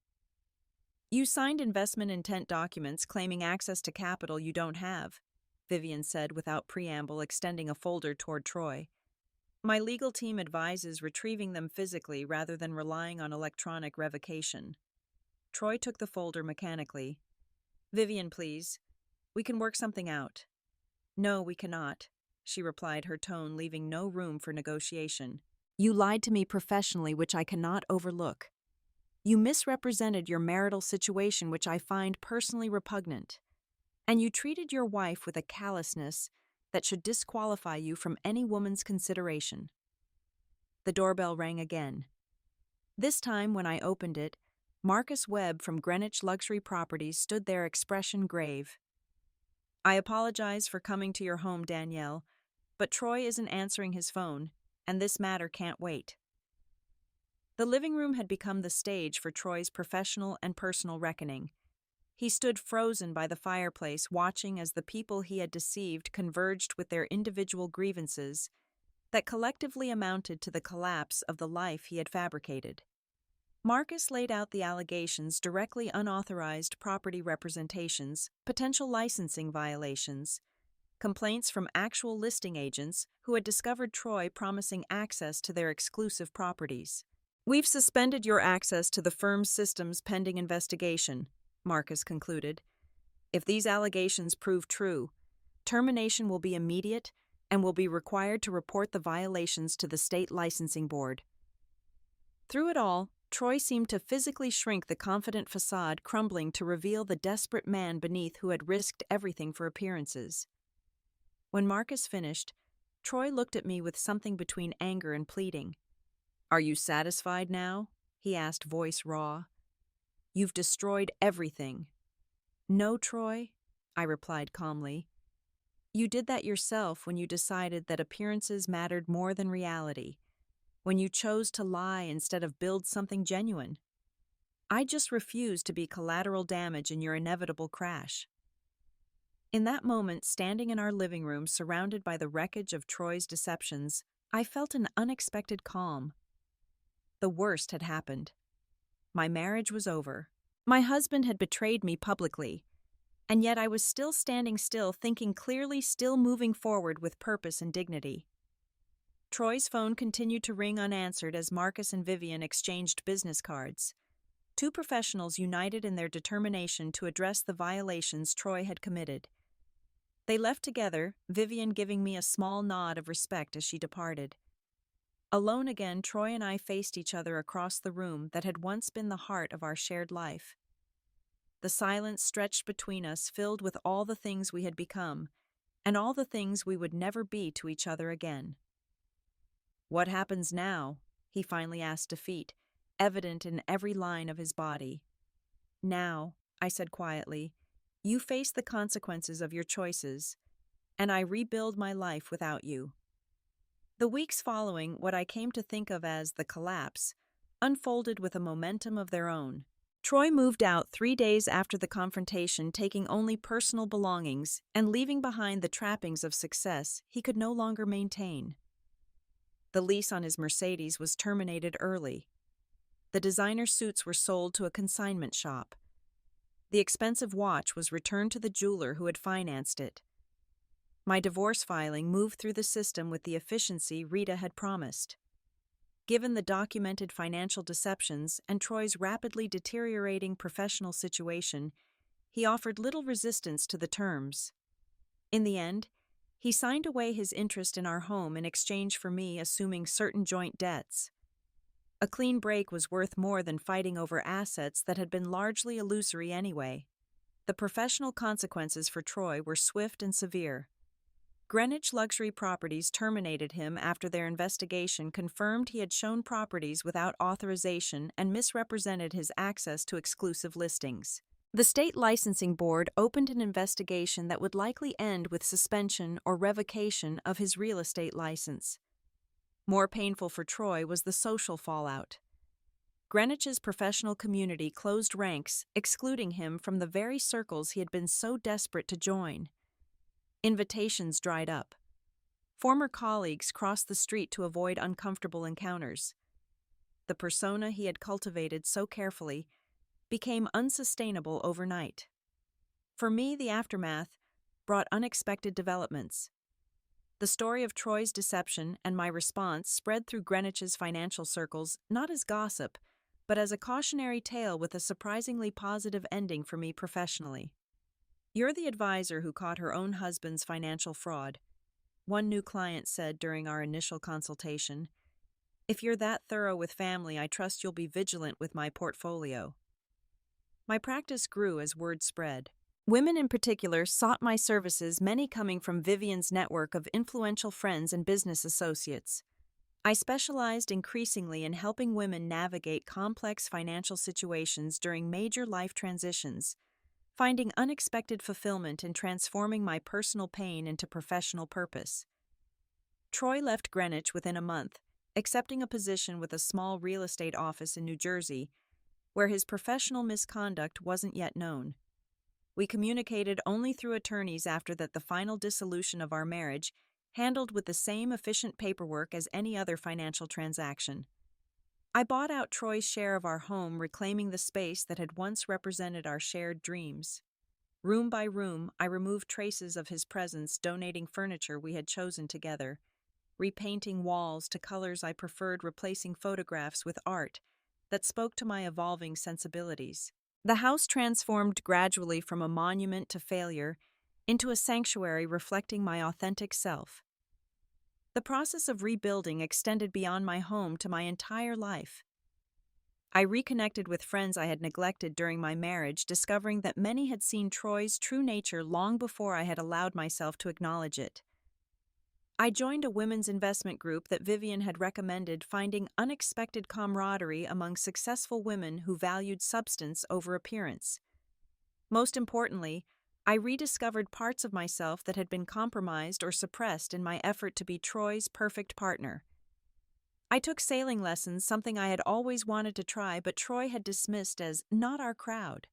"You signed investment intent documents claiming access to capital you don't have," Vivian said without preamble, extending a folder toward Troy. "My legal team advises retrieving them physically rather than relying on electronic revocation." Troy took the folder mechanically. "Vivian, please. We can work something out." "No, we cannot," she replied, her tone leaving no room for negotiation. "You lied to me professionally, which I cannot overlook. You misrepresented your marital situation, which I find personally repugnant. And you treated your wife with a callousness that should disqualify you from any woman's consideration." The doorbell rang again. This time, when I opened it, Marcus Webb from Greenwich Luxury Properties stood there, expression grave. "I apologize for coming to your home, Danielle, but Troy isn't answering his phone, and this matter can't wait." The living room had become the stage for Troy's professional and personal reckoning. He stood frozen by the fireplace, watching as the people he had deceived converged with their individual grievances that collectively amounted to the collapse of the life he had fabricated. Marcus laid out the allegations: directly unauthorized property representations, potential licensing violations, complaints from actual listing agents who had discovered Troy promising access to their exclusive properties. "We've suspended your access to the firm's systems pending investigation," Marcus concluded. "If these allegations prove true, termination will be immediate and will be required to report the violations to the state licensing board." Through it all, Troy seemed to physically shrink, the confident facade crumbling to reveal the desperate man beneath who had risked everything for appearances. When Marcus finished, Troy looked at me with something between anger and pleading. "Are you satisfied now?" he asked, voice raw. "You've destroyed everything." "No, Troy," I replied calmly. "You did that yourself when you decided that appearances mattered more than reality, when you chose to lie instead of build something genuine. I just refused to be collateral damage in your inevitable crash." In that moment, standing in our living room surrounded by the wreckage of Troy's deceptions, I felt an unexpected calm. The worst had happened. My marriage was over. My husband had betrayed me publicly, and yet I was still standing still, thinking clearly, still moving forward with purpose and dignity. Troy's phone continued to ring unanswered as Marcus and Vivian exchanged business cards. Two professionals united in their determination to address the violations Troy had committed. They left together, Vivian giving me a small nod of respect as she departed. Alone again, Troy and I faced each other across the room that had once been the heart of our shared life. The silence stretched between us, filled with all the things we had become, and all the things we would never be to each other again. "What happens now?" he finally asked, defeat evident in every line of his body. "Now," I said quietly, "you face the consequences of your choices, and I rebuild my life without you." The weeks following what I came to think of as the collapse unfolded with a momentum of their own. Troy moved out 3 days after the confrontation, taking only personal belongings and leaving behind the trappings of success he could no longer maintain. The lease on his Mercedes was terminated early. The designer suits were sold to a consignment shop. The expensive watch was returned to the jeweler who had financed it. My divorce filing moved through the system with the efficiency Rita had promised. Given the documented financial deceptions and Troy's rapidly deteriorating professional situation, he offered little resistance to the terms. In the end, he signed away his interest in our home in exchange for me assuming certain joint debts. A clean break was worth more than fighting over assets that had been largely illusory anyway. The professional consequences for Troy were swift and severe. Greenwich Luxury Properties terminated him after their investigation confirmed he had shown properties without authorization and misrepresented his access to exclusive listings. The state licensing board opened an investigation that would likely end with suspension or revocation of his real estate license. More painful for Troy was the social fallout. Greenwich's professional community closed ranks, excluding him from the very circles he had been so desperate to join. Invitations dried up. Former colleagues crossed the street to avoid uncomfortable encounters. The persona he had cultivated so carefully became unsustainable overnight. For me, the aftermath brought unexpected developments. The story of Troy's deception and my response spread through Greenwich's financial circles not as gossip, but as a cautionary tale with a surprisingly positive ending for me professionally. "You're the advisor who caught her own husband's financial fraud," one new client said during our initial consultation. "If you're that thorough with family, I trust you'll be vigilant with my portfolio." My practice grew as word spread. Women in particular sought my services, many coming from Vivian's network of influential friends and business associates. I specialized increasingly in helping women navigate complex financial situations during major life transitions, finding unexpected fulfillment in transforming my personal pain into professional purpose. Troy left Greenwich within a month, accepting a position with a small real estate office in New Jersey, where his professional misconduct wasn't yet known. We communicated only through attorneys after that, the final dissolution of our marriage, handled with the same efficient paperwork as any other financial transaction. I bought out Troy's share of our home, reclaiming the space that had once represented our shared dreams. Room by room, I removed traces of his presence, donating furniture we had chosen together, repainting walls to colors I preferred, replacing photographs with art that spoke to my evolving sensibilities. The house transformed gradually from a monument to failure into a sanctuary reflecting my authentic self. The process of rebuilding extended beyond my home to my entire life. I reconnected with friends I had neglected during my marriage, discovering that many had seen Troy's true nature long before I had allowed myself to acknowledge it. I joined a women's investment group that Vivian had recommended, finding unexpected camaraderie among successful women who valued substance over appearance. Most importantly, I rediscovered parts of myself that had been compromised or suppressed in my effort to be Troy's perfect partner. I took sailing lessons, something I had always wanted to try, but Troy had dismissed as not our crowd.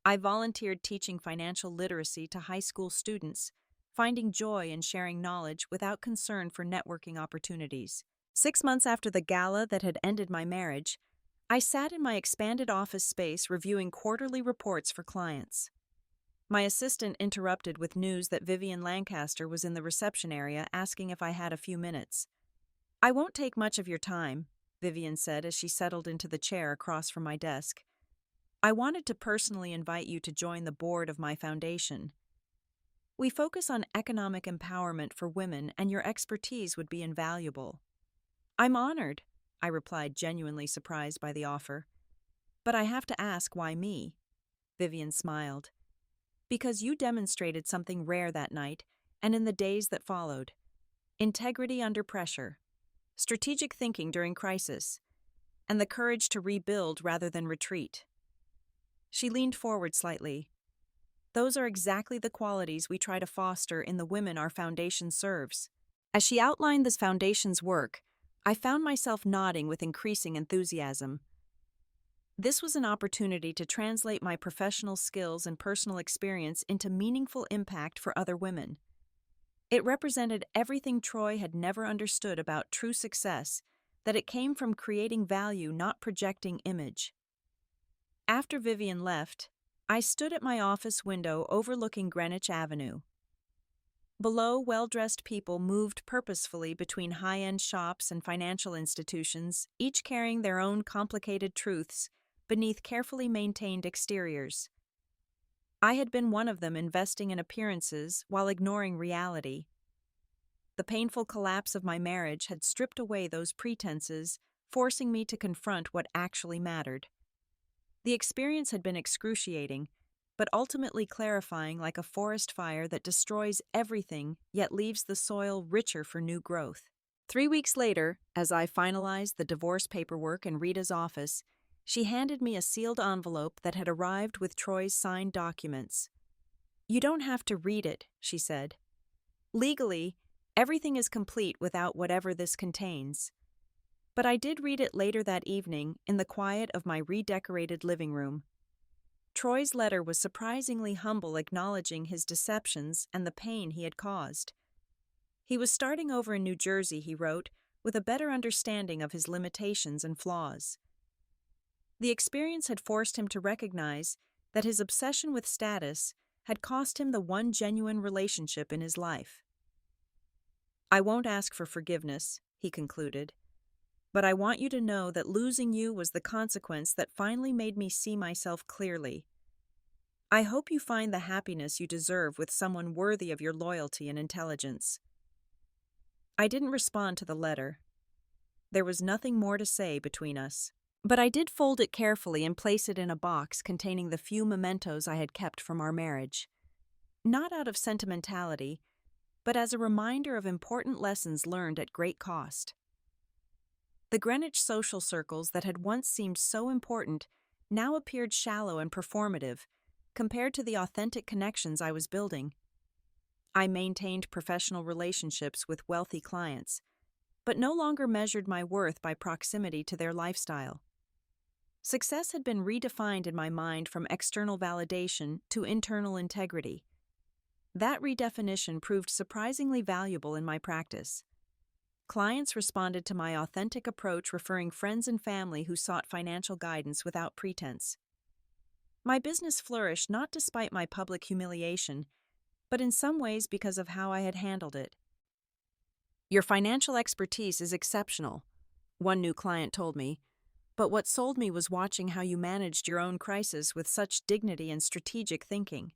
I volunteered teaching financial literacy to high school students, finding joy in sharing knowledge without concern for networking opportunities. 6 months after the gala that had ended my marriage, I sat in my expanded office space reviewing quarterly reports for clients. My assistant interrupted with news that Vivian Lancaster was in the reception area, asking if I had a few minutes. "I won't take much of your time," Vivian said as she settled into the chair across from my desk. "I wanted to personally invite you to join the board of my foundation. We focus on economic empowerment for women, and your expertise would be invaluable." "I'm honored," I replied, genuinely surprised by the offer. "But I have to ask, why me?" Vivian smiled. "Because you demonstrated something rare that night and in the days that followed. Integrity under pressure, strategic thinking during crisis, and the courage to rebuild rather than retreat." She leaned forward slightly. "Those are exactly the qualities we try to foster in the women our foundation serves." As she outlined this foundation's work, I found myself nodding with increasing enthusiasm. This was an opportunity to translate my professional skills and personal experience into meaningful impact for other women. It represented everything Troy had never understood about true success, that it came from creating value, not projecting image. After Vivian left, I stood at my office window overlooking Greenwich Avenue. Below, well-dressed people moved purposefully between high-end shops and financial institutions, each carrying their own complicated truths beneath carefully maintained exteriors. I had been one of them, investing in appearances while ignoring reality. The painful collapse of my marriage had stripped away those pretenses, forcing me to confront what actually mattered. The experience had been excruciating, but ultimately clarifying, like a forest fire that destroys everything yet leaves the soil richer for new growth. 3 weeks later, as I finalized the divorce paperwork in Rita's office, she handed me a sealed envelope that had arrived with Troy's signed documents. "You don't have to read it," she said. "Legally, everything is complete without whatever this contains." But I did read it later that evening in the quiet of my redecorated living room. Troy's letter was surprisingly humble, acknowledging his deceptions and the pain he had caused. He was starting over in New Jersey, he wrote, with a better understanding of his limitations and flaws. The experience had forced him to recognize that his obsession with status had cost him the one genuine relationship in his life. "I won't ask for forgiveness," he concluded, "but I want you to know that losing you was the consequence that finally made me see myself clearly. I hope you find the happiness you deserve with someone worthy of your loyalty and intelligence." I didn't respond to the letter. There was nothing more to say between us. But I did fold it carefully and place it in a box containing the few mementos I had kept from our marriage. Not out of sentimentality, but as a reminder of important lessons learned at great cost. The Greenwich social circles that had once seemed so important now appeared shallow and performative compared to the authentic connections I was building. I maintained professional relationships with wealthy clients, but no longer measured my worth by proximity to their lifestyle. Success had been redefined in my mind from external validation to internal integrity. That redefinition proved surprisingly valuable in my practice. Clients responded to my authentic approach, referring friends and family who sought financial guidance without pretense. My business flourished not despite my public humiliation, but in some ways because of how I had handled it. "Your financial expertise is exceptional," one new client told me, "but what sold me was watching how you managed your own crisis with such dignity and strategic thinking."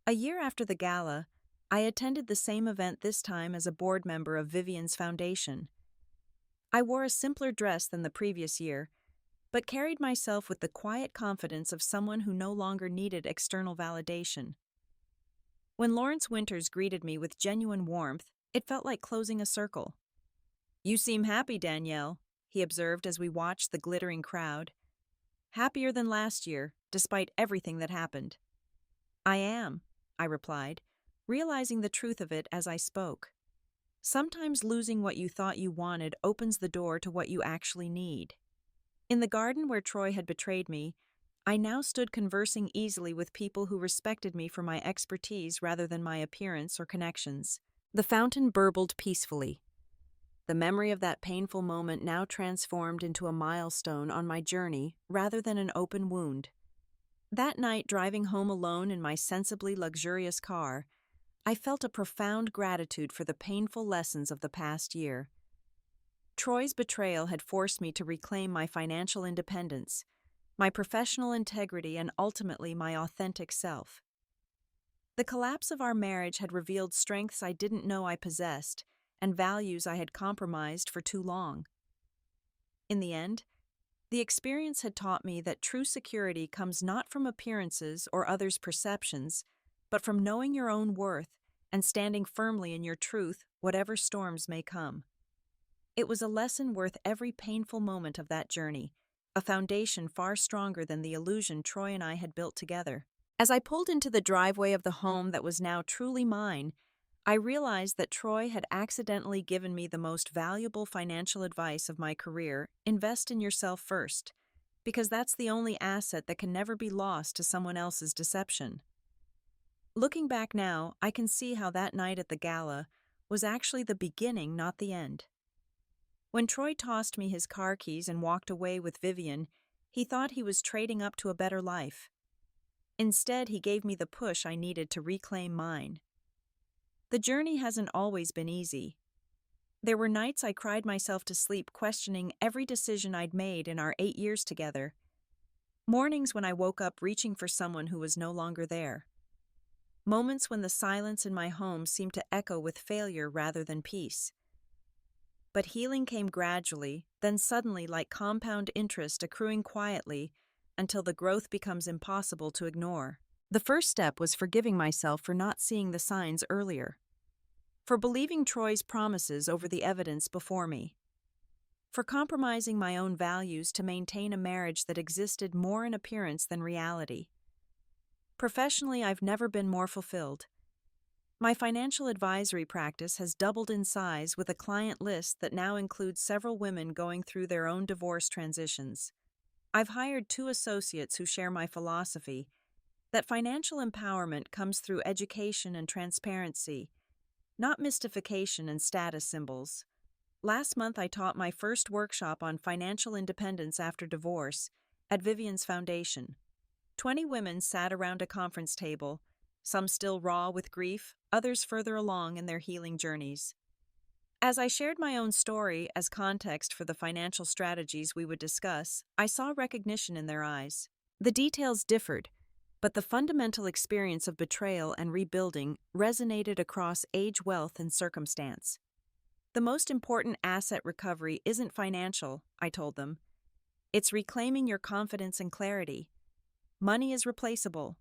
A year after the gala, I attended the same event, this time as a board member of Vivian's foundation. I wore a simpler dress than the previous year, but carried myself with the quiet confidence of someone who no longer needed external validation. When Lawrence Winters greeted me with genuine warmth, it felt like closing a circle. "You seem happy, Danielle," he observed as we watched the glittering crowd. "Happier than last year, despite everything that happened." "I am," I replied, realizing the truth of it as I spoke. Sometimes losing what you thought you wanted opens the door to what you actually need. In the garden where Troy had betrayed me, I now stood conversing easily with people who respected me for my expertise rather than my appearance or connections. The fountain burbled peacefully. The memory of that painful moment now transformed into a milestone on my journey rather than an open wound. That night, driving home alone in my sensibly luxurious car, I felt a profound gratitude for the painful lessons of the past year. Troy's betrayal had forced me to reclaim my financial independence, my professional integrity, and ultimately my authentic self. The collapse of our marriage had revealed strengths I didn't know I possessed and values I had compromised for too long. In the end, the experience had taught me that true security comes not from appearances or others' perceptions, but from knowing your own worth and standing firmly in your truth, whatever storms may come. It was a lesson worth every painful moment of that journey, a foundation far stronger than the illusion Troy and I had built together. As I pulled into the driveway of the home that was now truly mine, I realized that Troy had accidentally given me the most valuable financial advice of my career: invest in yourself first, because that's the only asset that can never be lost to someone else's deception. Looking back now, I can see how that night at the gala was actually the beginning, not the end. When Troy tossed me his car keys and walked away with Vivian, he thought he was trading up to a better life. Instead, he gave me the push I needed to reclaim mine. The journey hasn't always been easy. There were nights I cried myself to sleep questioning every decision I'd made in our 8 years together. Mornings when I woke up reaching for someone who was no longer there. Moments when the silence in my home seemed to echo with failure rather than peace. But healing came gradually, then suddenly like compound interest accruing quietly until the growth becomes impossible to ignore. The first step was forgiving myself for not seeing the signs earlier, for believing Troy's promises over the evidence before me, for compromising my own values to maintain a marriage that existed more in appearance than reality. Professionally, I've never been more fulfilled. My financial advisory practice has doubled in size with a client list that now includes several women going through their own divorce transitions. I've hired 2 associates who share my philosophy that financial empowerment comes through education and transparency, not mystification and status symbols. Last month, I taught my first workshop on financial independence after divorce at Vivian's Foundation. 20 women sat around a conference table, some still raw with grief, others further along in their healing journeys. As I shared my own story as context for the financial strategies we would discuss, I saw recognition in their eyes. The details differed, but the fundamental experience of betrayal and rebuilding resonated across age, wealth, and circumstance. The most important asset recovery isn't financial, I told them. It's reclaiming your confidence and clarity. Money is replaceable.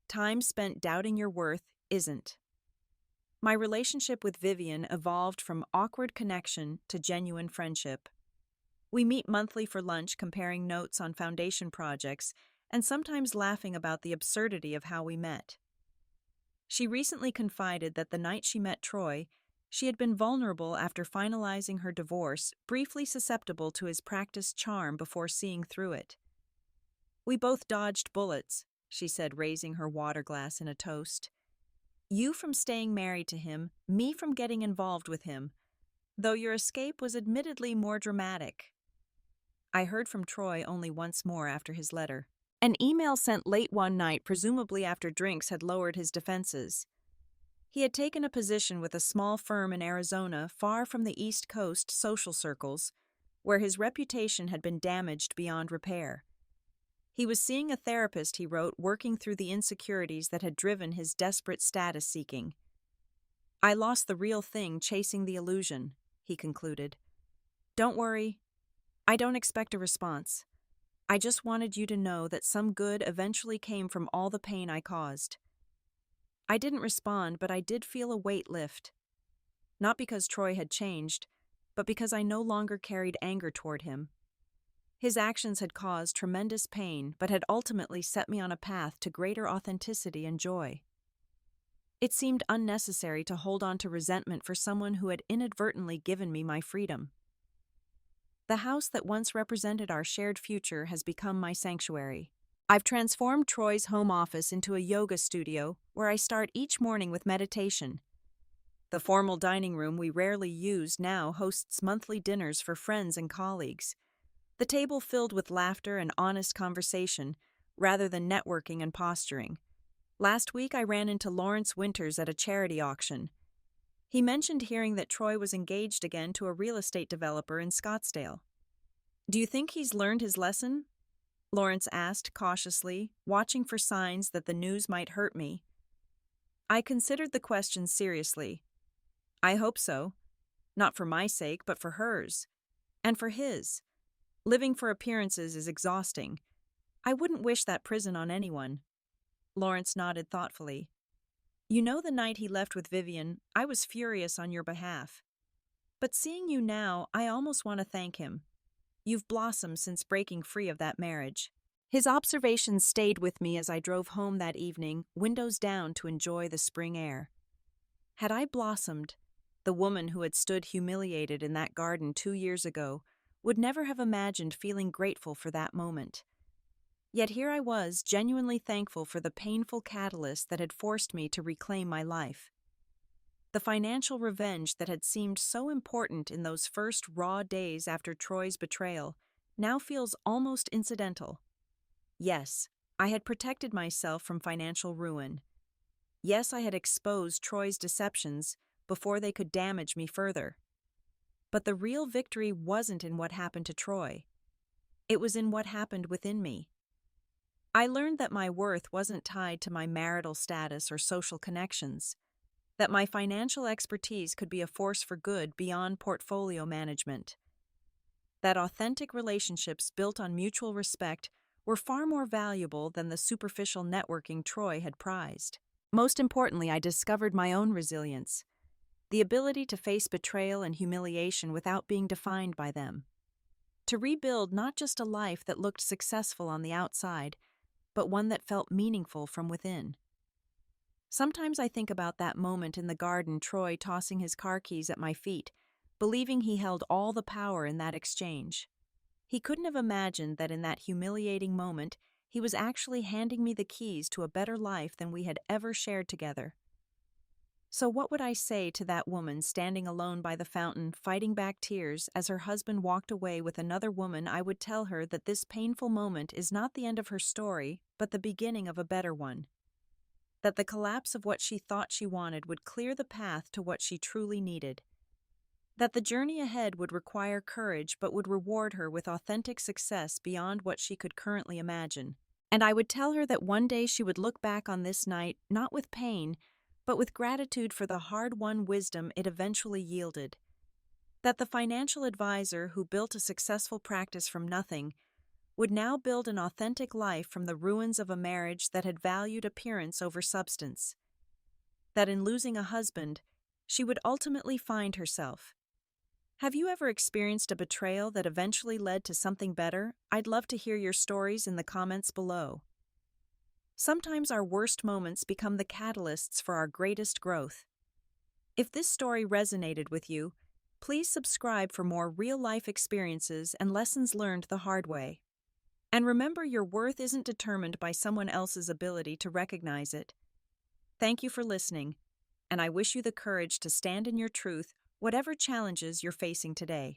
Time spent doubting your worth isn't. My relationship with Vivian evolved from awkward connection to genuine friendship. We meet monthly for lunch, comparing notes on foundation projects and sometimes laughing about the absurdity of how we met. She recently confided that the night she met Troy, she had been vulnerable after finalizing her divorce, briefly susceptible to his practiced charm before seeing through it. "We both dodged bullets," she said, raising her water glass in a toast. "You from staying married to him, me from getting involved with him, though your escape was admittedly more dramatic." I heard from Troy only once more after his letter. An email sent late one night, presumably after drinks had lowered his defenses. He had taken a position with a small firm in Arizona, far from the East Coast social circles, where his reputation had been damaged beyond repair. He was seeing a therapist, he wrote, working through the insecurities that had driven his desperate status seeking. "I lost the real thing chasing the illusion," he concluded. "Don't worry. I don't expect a response. I just wanted you to know that some good eventually came from all the pain I caused." I didn't respond, but I did feel a weight lift. Not because Troy had changed, but because I no longer carried anger toward him. His actions had caused tremendous pain, but had ultimately set me on a path to greater authenticity and joy. It seemed unnecessary to hold on to resentment for someone who had inadvertently given me my freedom. The house that once represented our shared future has become my sanctuary. I've transformed Troy's home office into a yoga studio where I start each morning with meditation. The formal dining room we rarely use now hosts monthly dinners for friends and colleagues, the table filled with laughter and honest conversation rather than networking and posturing. Last week I ran into Lawrence Winters at a charity auction. He mentioned hearing that Troy was engaged again to a real estate developer in Scottsdale. "Do you think he's learned his lesson?" Lawrence asked cautiously, watching for signs that the news might hurt me. I considered the question seriously. "I hope so. Not for my sake, but for hers. And for his. Living for appearances is exhausting. I wouldn't wish that prison on anyone." Lawrence nodded thoughtfully. "You know, the night he left with Vivian, I was furious on your behalf. But seeing you now, I almost want to thank him. You've blossomed since breaking free of that marriage." His observations stayed with me as I drove home that evening, windows down to enjoy the spring air. Had I blossomed, the woman who had stood humiliated in that garden 2 years ago would never have imagined feeling grateful for that moment. Yet here I was, genuinely thankful for the painful catalyst that had forced me to reclaim my life. The financial revenge that had seemed so important in those first raw days after Troy's betrayal now feels almost incidental. Yes, I had protected myself from financial ruin. Yes, I had exposed Troy's deceptions before they could damage me further. But the real victory wasn't in what happened to Troy. It was in what happened within me. I learned that my worth wasn't tied to my marital status or social connections, that my financial expertise could be a force for good beyond portfolio management, that authentic relationships built on mutual respect were far more valuable than the superficial networking Troy had prized. Most importantly, I discovered my own resilience, the ability to face betrayal and humiliation without being defined by them, to rebuild not just a life that looked successful on the outside, but one that felt meaningful from within. Sometimes I think about that moment in the garden, Troy tossing his car keys at my feet, believing he held all the power in that exchange. He couldn't have imagined that in that humiliating moment, he was actually handing me the keys to a better life than we had ever shared together. So what would I say to that woman standing alone by the fountain, fighting back tears as her husband walked away with another woman? I would tell her that this painful moment is not the end of her story, but the beginning of a better one. That the collapse of what she thought she wanted would clear the path to what she truly needed. That the journey ahead would require courage but would reward her with authentic success beyond what she could currently imagine. And I would tell her that one day she would look back on this night not with pain, but with gratitude for the hard-won wisdom it eventually yielded. That the financial advisor who built a successful practice from nothing would now build an authentic life from the ruins of a marriage that had valued appearance over substance. That in losing a husband, she would ultimately find herself. Have you ever experienced a betrayal that eventually led to something better? I'd love to hear your stories in the comments below. Sometimes our worst moments become the catalysts for our greatest growth. If this story resonated with you, please subscribe for more real-life experiences and lessons learned the hard way. And remember, your worth isn't determined by someone else's ability to recognize it. Thank you for listening, and I wish you the courage to stand in your truth, whatever challenges you're facing today.